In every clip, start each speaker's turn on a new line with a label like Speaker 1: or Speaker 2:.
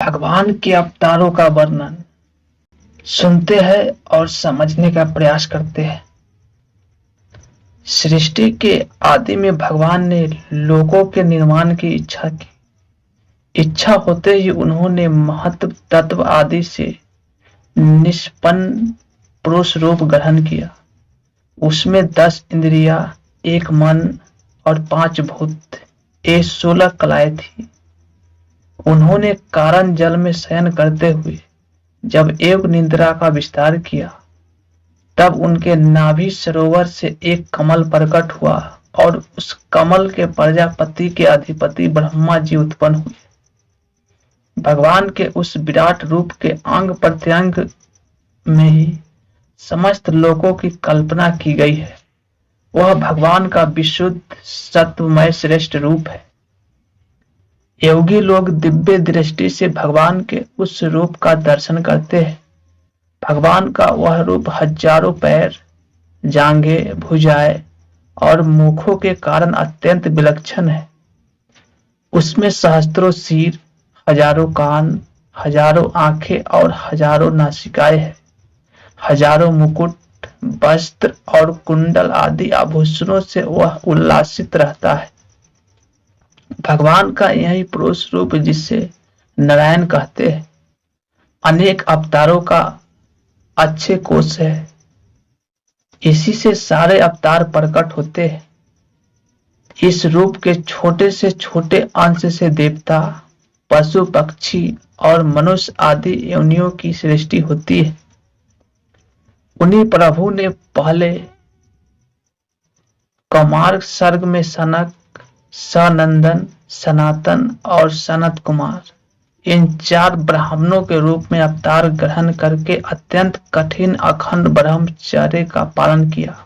Speaker 1: भगवान के अवतारों का वर्णन सुनते हैं और समझने का प्रयास करते हैं। सृष्टि के आदि में भगवान ने लोकों के निर्माण की इच्छा की। इच्छा होते ही उन्होंने महत्व तत्व आदि से निष्पन्न पुरुष रूप ग्रहण किया। उसमें 10 इंद्रियां, 1 मन और 5 भूत, ये 16 कलाएं थी। उन्होंने कारण जल में शयन करते हुए जब योग निद्रा का विस्तार किया, तब उनके नाभि सरोवर से एक कमल प्रकट हुआ और उस कमल के प्रजापति के अधिपति ब्रह्मा जी उत्पन्न हुए। भगवान के उस विराट रूप के अंग प्रत्यंग में ही समस्त लोकों की कल्पना की गई है। वह भगवान का विशुद्ध सत्वमय श्रेष्ठ रूप है। योगी लोग दिव्य दृष्टि से भगवान के उस रूप का दर्शन करते हैं। भगवान का वह रूप हजारों पैर, जांघें, भुजाएं और मुखों के कारण अत्यंत विलक्षण है। उसमें सहस्त्रों सिर, हजारों कान, हजारों आंखें और हजारों नासिकाएं हैं। हजारों मुकुट, वस्त्र और कुंडल आदि आभूषणों से वह उल्लासित रहता है। भगवान का यही पुरुष रूप, जिसे नारायण कहते हैं, अनेक अवतारों का अच्छे कोश है। इसी से सारे अवतार प्रकट होते हैं। इस रूप के छोटे से छोटे अंश से देवता, पशु, पक्षी और मनुष्य आदि योनियों की सृष्टि होती है। उन्हीं प्रभु ने पहले कौमार सर्ग में सनक, सनंदन, सनातन और सनत कुमार, इन 4 ब्राह्मणों के रूप में अवतार ग्रहण करके अत्यंत कठिन अखंड ब्रह्मचर्य का पालन किया।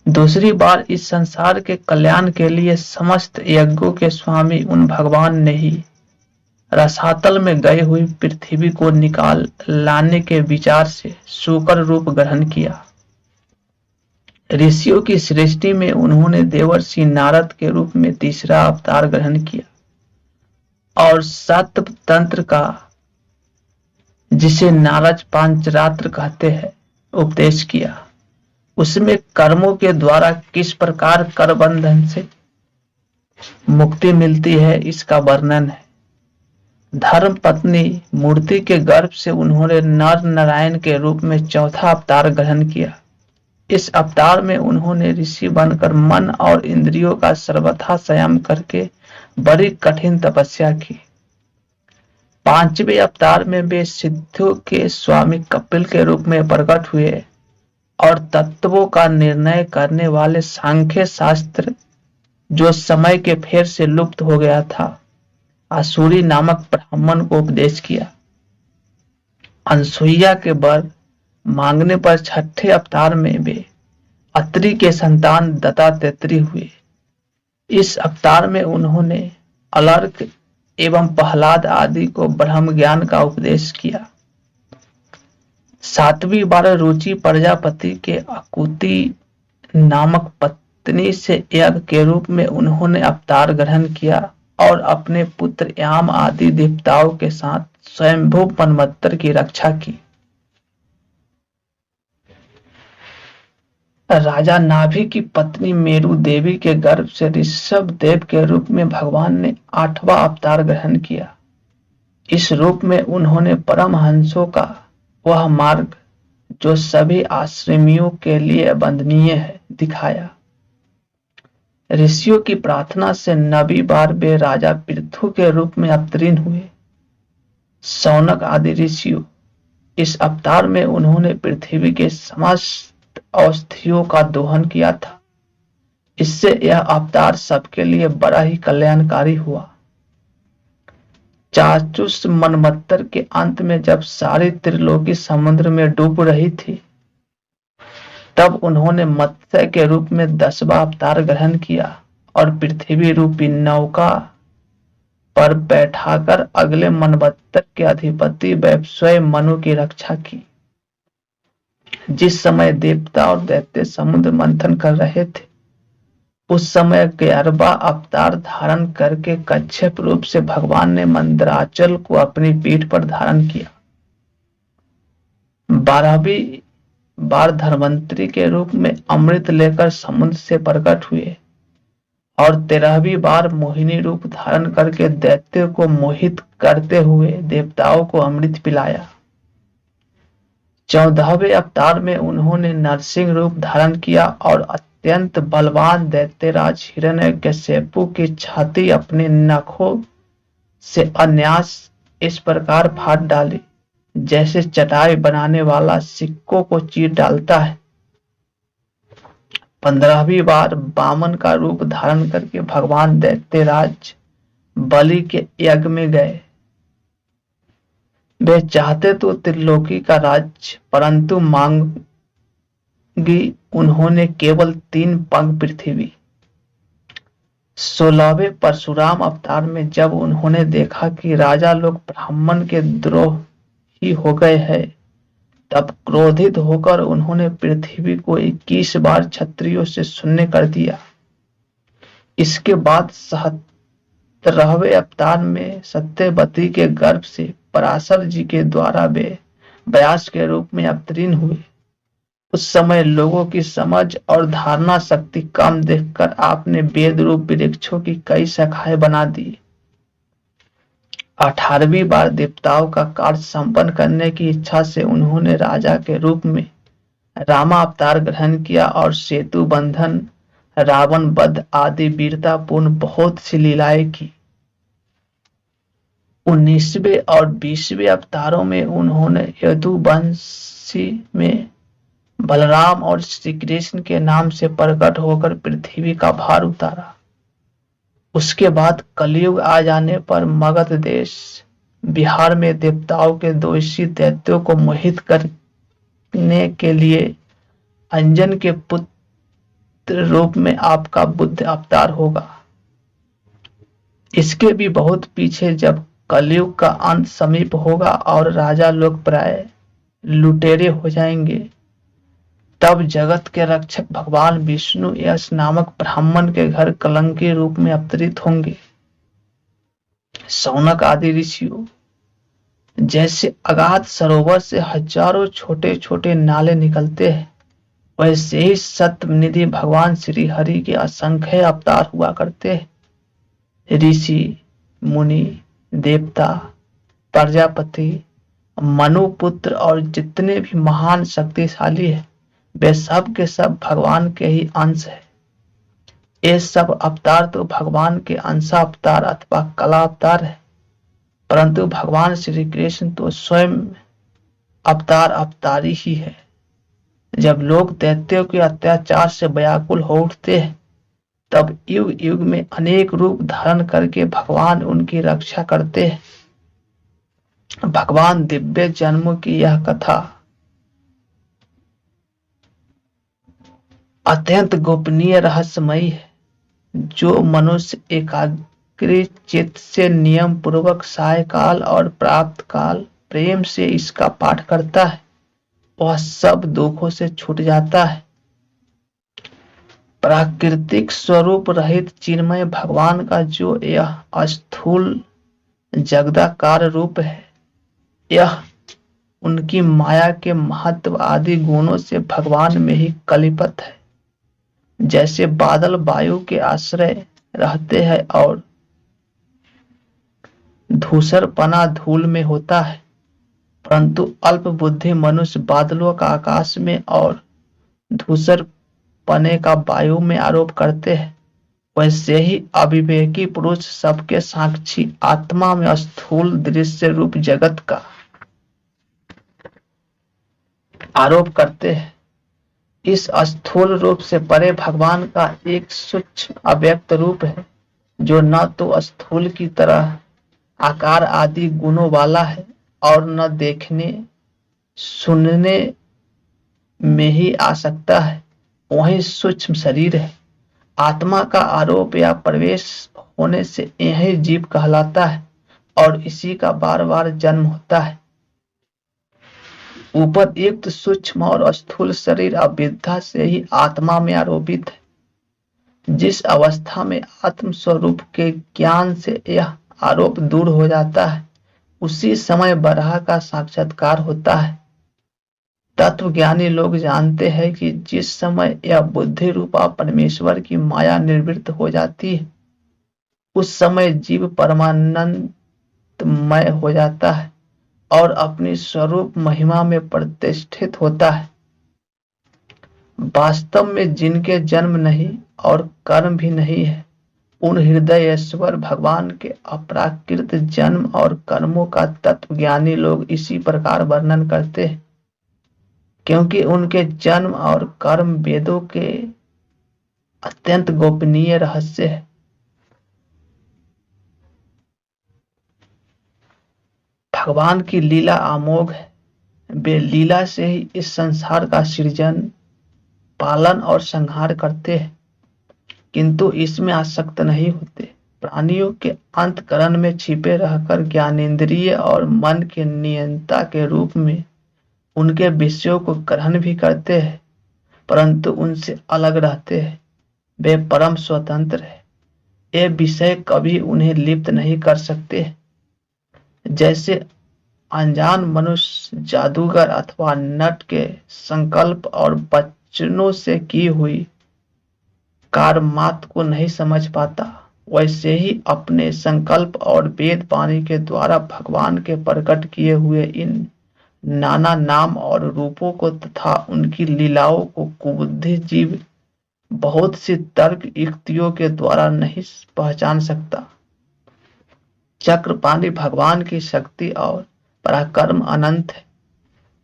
Speaker 1: दूसरी बार इस संसार के कल्याण के लिए समस्त यज्ञों के स्वामी उन भगवान ने ही रसातल में गई हुई पृथ्वी को निकाल लाने के विचार से शूकर रूप ग्रहण किया। ऋषियों की सृष्टि में उन्होंने देवर्षि नारद के रूप में तीसरा अवतार ग्रहण किया और सत्व तंत्र का, जिसे नारद पांचरात्र कहते हैं, उपदेश किया। उसमें कर्मों के द्वारा किस प्रकार कर बंधन से मुक्ति मिलती है, इसका वर्णन है। धर्म पत्नी मूर्ति के गर्भ से उन्होंने नर नारायण के रूप में चौथा अवतार ग्रहण किया। इस अवतार में उन्होंने ऋषि बनकर मन और इंद्रियों का सर्वथा संयम करके बड़ी कठिन तपस्या की। 5वें अवतार में वे सिद्धों के स्वामी कपिल के रूप में प्रकट हुए और तत्वों का निर्णय करने वाले सांख्य शास्त्र, जो समय के फेर से लुप्त हो गया था, आसुरी नामक ब्राह्मण को उपदेश किया। अनसुईया के वर मांगने पर 6ठे अवतार में वे अत्रि के संतान दत्तात्रेय हुए। इस अवतार में उन्होंने अलर्क एवं प्रहलाद आदि को ब्रह्म ज्ञान का उपदेश किया। 7वीं बार रुचि प्रजापति के अकुति नामक पत्नी से यज्ञ के रूप में उन्होंने अवतार ग्रहण किया और अपने पुत्र याम आदि देवताओं के साथ स्वयंभू मनवंतर की रक्षा की। राजा नाभि की पत्नी मेरु देवी के गर्भ से ऋषभ देव के रूप में भगवान ने 8वां अवतार ग्रहण किया। इस रूप में उन्होंने परमहंसों का वह मार्ग, जो सभी आश्रमियों के लिए वंदनीय है, दिखाया। ऋषियों की प्रार्थना से 9वीं बार वे राजा पृथु के रूप में अवतीर्ण हुए। शौनक आदि ऋषियों, इस अवतार में उन्होंने पृथ्वी के समस्त औषधियों का दोहन किया था। इससे यह अवतार सबके लिए बड़ा ही कल्याणकारी हुआ। चाचुष मनवंतर के अंत में जब सारी त्रिलोकी समुद्र में डूब रही थी, तब उन्होंने मत्स्य के रूप में 10वां अवतार ग्रहण किया और पृथ्वी रूपी नौका पर बैठाकर अगले मनवंतर के अधिपति वैवस्वत मनु की रक्षा की। जिस समय देवता और दैत्य समुद्र मंथन कर रहे थे, उस समय 11वां अवतार धारण करके कच्छप रूप से भगवान ने मंदराचल को अपनी पीठ पर धारण किया। 12वीं बार धन्वंतरी के रूप में अमृत लेकर समुद्र से प्रकट हुए और 13वीं बार मोहिनी रूप धारण करके दैत्यों को मोहित करते हुए देवताओं को अमृत पिलाया। 14वें अवतार में उन्होंने नरसिंह रूप धारण किया और अत्यंत बलवान दैत्यराज हिरण्यकशिपु की छाती अपने नखों से अनायास इस प्रकार फाड़ डाली जैसे चटाई बनाने वाला सिक्कों को चीर डालता है। 15वीं बार वामन का रूप धारण करके भगवान दैत्यराज बलि के यज्ञ में गए। वे चाहते तो त्रिलोकी का राज्य परंतु मांगी उन्होंने केवल 3 पंख पृथ्वी। 16वें परशुराम अवतार में जब उन्होंने देखा कि राजा लोग ब्राह्मण के द्रोही हो गए हैं, तब क्रोधित होकर उन्होंने पृथ्वी को 21 बार क्षत्रियों से शून्य कर दिया। इसके बाद 17वें अवतार में सत्यवती के गर्भ से पराशर जी के द्वारा वे व्यास के रूप में अवतीर्ण हुए। उस समय लोगों की समझ और धारणा शक्ति कम देखकर आपने वेद रूप वृक्षों की कई शाखाएं बना दी। 18वीं बार देवताओं का कार्य संपन्न करने की इच्छा से उन्होंने राजा के रूप में रामा अवतार ग्रहण किया और सेतु बंधन, रावण वध आदि वीरतापूर्ण बहुत सी लीलाएं की। 19वें और 20वें अवतारों में उन्होंने यदुवंशी में बलराम और श्री कृष्ण के नाम से प्रकट होकर पृथ्वी का भार उतारा। उसके बाद कलयुग आ जाने पर मगध देश बिहार में देवताओं के दोषी दैत्यों को मोहित करने के लिए अंजन के पुत्र रूप में आपका बुद्ध अवतार होगा। इसके भी बहुत पीछे जब कलयुग का अंत समीप होगा और राजा लोग प्राय लुटेरे हो जाएंगे, तब जगत के रक्षक भगवान विष्णु यश नामक ब्राह्मण के घर कलंकी रूप में अवतरित होंगे। शौनक आदि ऋषियों जैसे अगाध सरोवर से हजारों छोटे छोटे नाले निकलते हैं, वैसे ही सत्यनिधि भगवान श्री हरि के असंख्य अवतार हुआ करते हैं। ऋषि, मुनि, देवता, प्रजापति, मनुपुत्र और जितने भी महान शक्तिशाली हैं, वे सब के सब भगवान के ही अंश है। ये सब अवतार तो भगवान के अंशावतार अथवा कला अवतार है, परंतु भगवान श्री कृष्ण तो स्वयं अवतारी ही है। जब लोग दैत्यों के अत्याचार से व्याकुल हो उठते हैं, तब युग युग में अनेक रूप धारण करके भगवान उनकी रक्षा करते हैं। भगवान दिव्य जन्मों की यह कथा अत्यंत गोपनीय रहस्यमयी है। जो मनुष्य एकाग्र चित्त से नियम पूर्वक सायकाल और प्राप्त काल प्रेम से इसका पाठ करता है, वह सब दुखों से छूट जाता है। प्राकृतिक स्वरूप रहित चिन्मय भगवान का जो यह स्थूल जगदाकार रूप है, यह उनकी माया के महत्व आदि गुणों से भगवान में ही कलिपत है। जैसे बादल वायु के आश्रय रहते हैं और धूसरपना धूल में होता है, परंतु अल्प बुद्धि मनुष्य बादलों का आकाश में और धूसरपने का वायु में आरोप करते हैं, वैसे ही अविवेकी पुरुष सबके साक्षी आत्मा में स्थूल दृश्य रूप जगत का आरोप करते हैं। इस स्थूल रूप से परे भगवान का एक सूक्ष्म अव्यक्त रूप है, जो न तो स्थूल की तरह आकार आदि गुणों वाला है और न देखने सुनने में ही आ सकता है, वही सूक्ष्म शरीर है। आत्मा का आरोप या प्रवेश होने से यही जीव कहलाता है और इसी का बार बार जन्म होता है। ऊपर युक्त सूक्ष्म और स्थूल शरीर अविद्या से ही आत्मा में आरोपित है। जिस अवस्था में आत्म स्वरूप के ज्ञान से यह आरोप दूर हो जाता है, उसी समय बराह का साक्षात्कार होता है। तत्वज्ञानी लोग जानते हैं कि जिस समय यह बुद्धि रूपा परमेश्वर की माया निवृत्त हो जाती है, उस समय जीव परमानंदमय हो जाता है और अपनी स्वरूप महिमा में प्रतिष्ठित होता है। वास्तव में जिनके जन्म नहीं और कर्म भी नहीं है, उन हृदयेश्वर भगवान के अप्राकृत जन्म और कर्मों का तत्वज्ञानी लोग इसी प्रकार वर्णन करते हैं, क्योंकि उनके जन्म और कर्म वेदों के अत्यंत गोपनीय रहस्य है। भगवान की लीला अमोघ है। वे लीला से ही इस संसार का सृजन, पालन और संहार करते हैं, किंतु इसमें आसक्त नहीं होते। प्राणियों के अंतःकरण में छिपे रहकर ज्ञानेंद्रिय और मन के नियंता के रूप में उनके विषयों को ग्रहण भी करते हैं, परंतु उनसे अलग रहते हैं। वे परम स्वतंत्र है। ये विषय कभी उन्हें लिप्त नहीं कर सकते। जैसे अनजान मनुष्य जादूगर अथवा नट के संकल्प और वचनों से की हुई कारमात को नहीं समझ पाता, वैसे ही अपने संकल्प और वेद वाणी के द्वारा भगवान के प्रकट किए हुए इन नाना नाम और रूपों को तथा उनकी लीलाओं को कुबुद्धि जीव बहुत सी तर्क युक्तियों के द्वारा नहीं पहचान सकता। चक्रपाणी भगवान की शक्ति और पराक्रम अनंत है,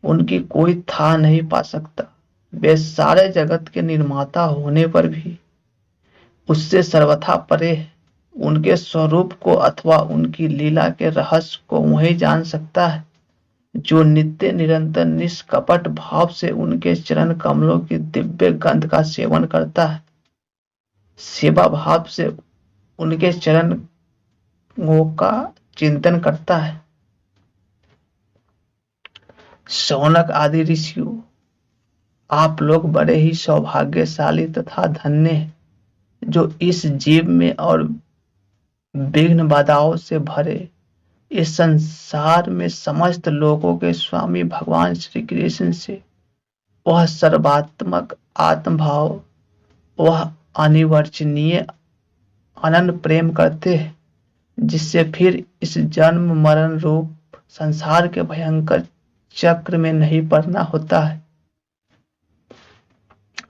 Speaker 1: उनकी कोई था नहीं पा सकता। वे सारे जगत के निर्माता होने पर भी उससे सर्वथा परे है। उनके स्वरूप को अथवा उनकी लीला के रहस्य को वही जान सकता है जो नित्य निरंतर निष्कपट भाव से उनके चरण कमलों की दिव्य गंध का सेवन करता है, सेवा भाव से उनके चरणों का चिंतन करता है। शौनक आदि ऋषियों, आप लोग बड़े ही सौभाग्यशाली तथा धन्य हैं, जो इस जीव में और विघ्न बाधाओं से भरे इस संसार में समस्त लोगों के स्वामी भगवान श्री कृष्ण से वह सर्वात्मक आत्मभाव, वह अनिर्वचनीय अनन्य प्रेम करते हैं, जिससे फिर इस जन्म मरण रूप संसार के भयंकर चक्र में नहीं पड़ना होता है।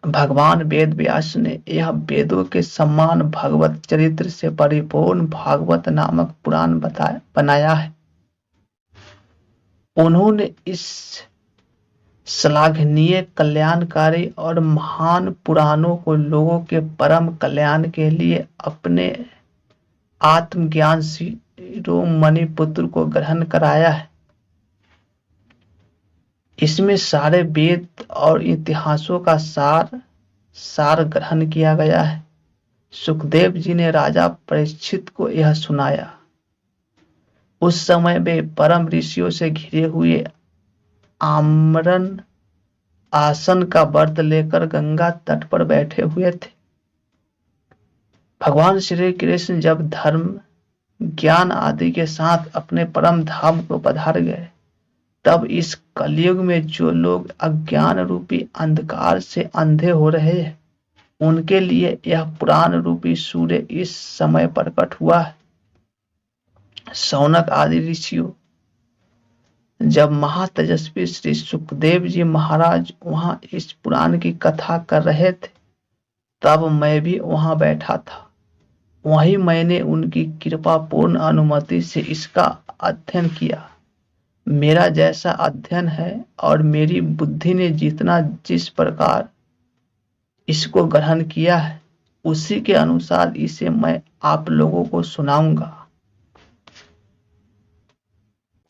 Speaker 1: भगवान वेद व्यास ने यह वेदों के समान भगवत चरित्र से परिपूर्ण भागवत नामक पुराण बनाया है। उन्होंने इस श्लाघनीय, कल्याणकारी और महान पुराणों को लोगों के परम कल्याण के लिए अपने आत्मज्ञान शिरोमणि पुत्र को ग्रहण कराया है। इसमें सारे वेद और इतिहासों का सार ग्रहण किया गया है। सुखदेव जी ने राजा परीक्षित को यह सुनाया। उस समय वे परम ऋषियों से घिरे हुए आमरण आसन का व्रत लेकर गंगा तट पर बैठे हुए थे। भगवान श्री कृष्ण जब धर्म, ज्ञान आदि के साथ अपने परम धाम को पधार गए, तब इस कलयुग में जो लोग अज्ञान रूपी अंधकार से अंधे हो रहे हैं, उनके लिए यह पुराण रूपी सूर्य इस समय प्रकट हुआ है। शौनक आदि ऋषियों, जब महातेजस्वी श्री सुखदेव जी महाराज वहां इस पुराण की कथा कर रहे थे, तब मैं भी वहां बैठा था। वहीं मैंने उनकी कृपा पूर्ण अनुमति से इसका अध्ययन किया। मेरा जैसा अध्ययन है और मेरी बुद्धि ने जिस प्रकार इसको ग्रहण किया है, उसी के अनुसार इसे मैं आप लोगों को सुनाऊंगा।